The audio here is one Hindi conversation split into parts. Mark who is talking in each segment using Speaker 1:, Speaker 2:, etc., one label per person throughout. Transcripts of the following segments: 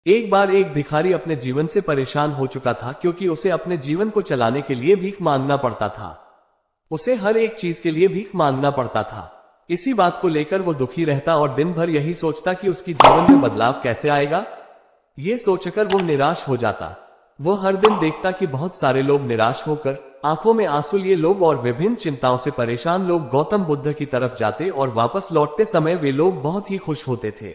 Speaker 1: एक बार एक भिखारी अपने जीवन से परेशान हो चुका था क्योंकि उसे अपने जीवन को चलाने के लिए भीख मांगना पड़ता था। उसे हर एक चीज के लिए भीख मांगना पड़ता था। इसी बात को लेकर वो दुखी रहता और दिन भर यही सोचता कि उसकी जीवन में बदलाव कैसे आएगा। ये सोचकर वो निराश हो जाता। वो हर दिन देखता कि बहुत सारे लोग निराश होकर, आंखों में आंसू लिए लोग और विभिन्न चिंताओं से परेशान लोग गौतम बुद्ध की तरफ जाते और वापस लौटते समय वे लोग बहुत ही खुश होते थे।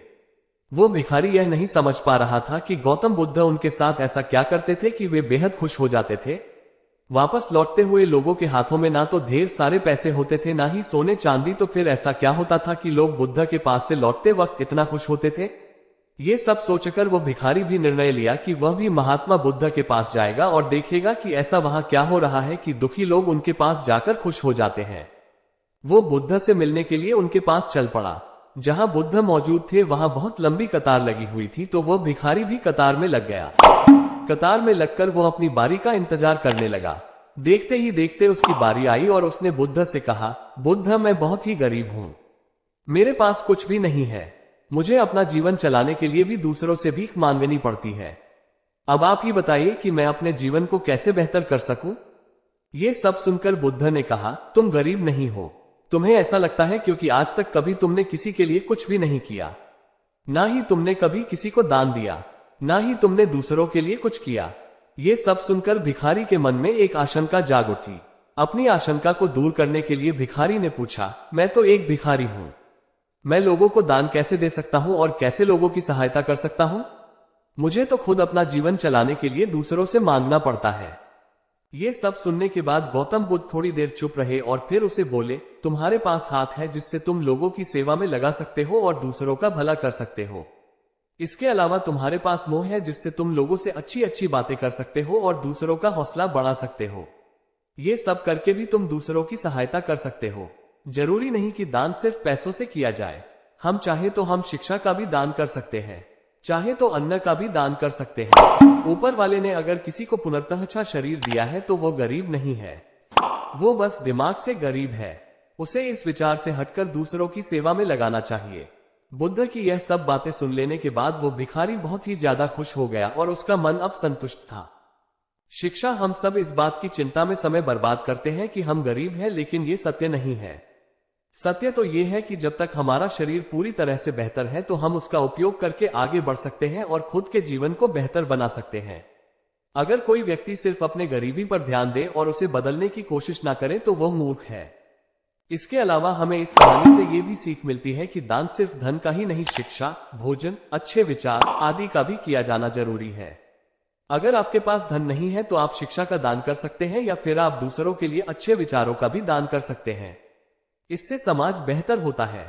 Speaker 1: वो भिखारी यह नहीं समझ पा रहा था कि गौतम बुद्ध उनके साथ ऐसा क्या करते थे कि वे बेहद खुश हो जाते थे। वापस लौटते हुए लोगों के हाथों में ना तो ढेर सारे पैसे होते थे, ना ही सोने चांदी, तो फिर ऐसा क्या होता था कि लोग बुद्ध के पास से लौटते वक्त इतना खुश होते थे। ये सब सोचकर वो भिखारी भी निर्णय लिया कि वह भी महात्मा बुद्ध के पास जाएगा और देखेगा कि ऐसा वहां क्या हो रहा है कि दुखी लोग उनके पास जाकर खुश हो जाते हैं। वो बुद्ध से मिलने के लिए उनके पास चल पड़ा। जहां बुद्ध मौजूद थे वहां बहुत लंबी कतार लगी हुई थी, तो वह भिखारी भी कतार में लग गया। कतार में लगकर वो अपनी बारी का इंतजार करने लगा। देखते ही देखते उसकी बारी आई और उसने बुद्ध से कहा, बुद्ध, मैं बहुत ही गरीब हूं, मेरे पास कुछ भी नहीं है, मुझे अपना जीवन चलाने के लिए भी दूसरों से भीख मांगनी पड़ती है। अब आप ही बताइए कि मैं अपने जीवन को कैसे बेहतर कर सकूं। ये सब सुनकर बुद्ध ने कहा, तुम गरीब नहीं हो, तुम्हें ऐसा लगता है क्योंकि आज तक कभी तुमने किसी के लिए कुछ भी नहीं किया, ना ही तुमने कभी किसी को दान दिया, ना ही तुमने दूसरों के लिए कुछ किया। ये सब सुनकर भिखारी के मन में एक आशंका जाग उठी। अपनी आशंका को दूर करने के लिए भिखारी ने पूछा, मैं तो एक भिखारी हूं, मैं लोगों को दान कैसे दे सकता हूं और कैसे लोगों की सहायता कर सकता हूं। मुझे तो खुद अपना जीवन चलाने के लिए दूसरों से मांगना पड़ता है। ये सब सुनने के बाद गौतम बुद्ध थोड़ी देर चुप रहे और फिर उसे बोले, तुम्हारे पास हाथ है जिससे तुम लोगों की सेवा में लगा सकते हो और दूसरों का भला कर सकते हो। इसके अलावा तुम्हारे पास मुंह है जिससे तुम लोगों से अच्छी अच्छी बातें कर सकते हो और दूसरों का हौसला बढ़ा सकते हो। ये सब करके भी तुम दूसरों की सहायता कर सकते हो। जरूरी नहीं कि दान सिर्फ पैसों से किया जाए। हम चाहे तो हम शिक्षा का भी दान कर सकते हैं, चाहे तो अन्न का भी दान कर सकते हैं। ऊपर वाले ने अगर किसी को पुनर्तः अच्छा शरीर दिया है तो वो गरीब नहीं है, वो बस दिमाग से गरीब है। उसे इस विचार से हटकर दूसरों की सेवा में लगाना चाहिए। बुद्ध की यह सब बातें सुन लेने के बाद वो भिखारी बहुत ही ज्यादा खुश हो गया और उसका मन अब संतुष्ट था। शिक्षा, हम सब इस बात की चिंता में समय बर्बाद करते हैं कि हम गरीब हैं, लेकिन ये सत्य नहीं है। सत्य तो ये है कि जब तक हमारा शरीर पूरी तरह से बेहतर है तो हम उसका उपयोग करके आगे बढ़ सकते हैं और खुद के जीवन को बेहतर बना सकते हैं। अगर कोई व्यक्ति सिर्फ अपने गरीबी पर ध्यान दे और उसे बदलने की कोशिश ना करे तो वह मूर्ख है। इसके अलावा हमें इस कहानी से ये भी सीख मिलती है कि दान सिर्फ धन का ही नहीं, शिक्षा, भोजन, अच्छे विचार आदि का भी किया जाना जरूरी है। अगर आपके पास धन नहीं है तो आप शिक्षा का दान कर सकते हैं या फिर आप दूसरों के लिए अच्छे विचारों का भी दान कर सकते हैं। इससे समाज बेहतर होता है।